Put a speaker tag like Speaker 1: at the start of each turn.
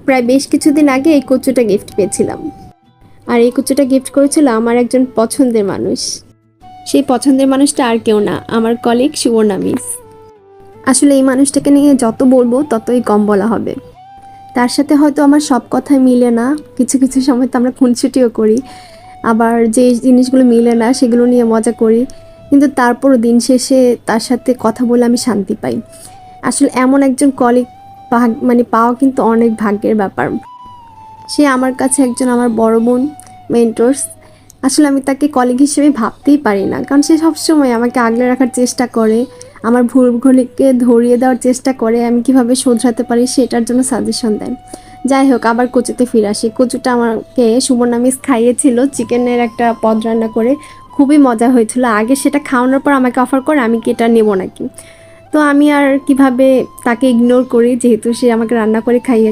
Speaker 1: প্রায় বেশ কিছুদিন আগে এই কচুটা গিফট পেয়েছিলাম। আর এই কচুটা গিফট করেছিল আমার একজন পছন্দের মানুষ। সেই পছন্দের মানুষটা আর কেউ না, আমার কলিগ সুবর্ণা মিস। আসলে এই মানুষটাকে নিয়ে যত বলবো ততই কম বলা হবে। তার সাথে হয়তো আমার সব কথাই মিলে না, কিছু কিছু সময় তো আমরা খুনসুটিও করি, আবার যে জিনিসগুলো মিলে না সেগুলো নিয়ে মজা করি, কিন্তু তারপরও দিন শেষে তার সাথে কথা বলে আমি শান্তি পাই। আসলে এমন একজন কলিগ পাওয়া কিন্তু অনেক ভাগ্যের ব্যাপার। সে আমার কাছে একজন আমার বড় বোন, মেন্টরস। আসলে আমি তাকে কলিগ হিসেবে ভাবতেই পারি না, কারণ সে সবসময় আমাকে আগলে রাখার চেষ্টা করে, আমার ভুলগুলিকে ধরিয়ে দেওয়ার চেষ্টা করে, আমি কিভাবে শোধরাতে পারি সেটার জন্য সাজেশন দেয়। যাই হোক, আবার কচুতে ফিরে আসি। কচুটা আমাকে সুবর্ণা মিস খাইয়েছিল চিকেনের একটা পদ রান্না করে, খুবই মজা হয়েছিল। আগে সেটা খাওয়ানোর পর আমাকে অফার করে আমি কি এটা নেবো নাকি। তো আমি আর কিভাবে তাকে ইগনোর করি, যেহেতু সে আমাকে রান্না করে খাইয়ে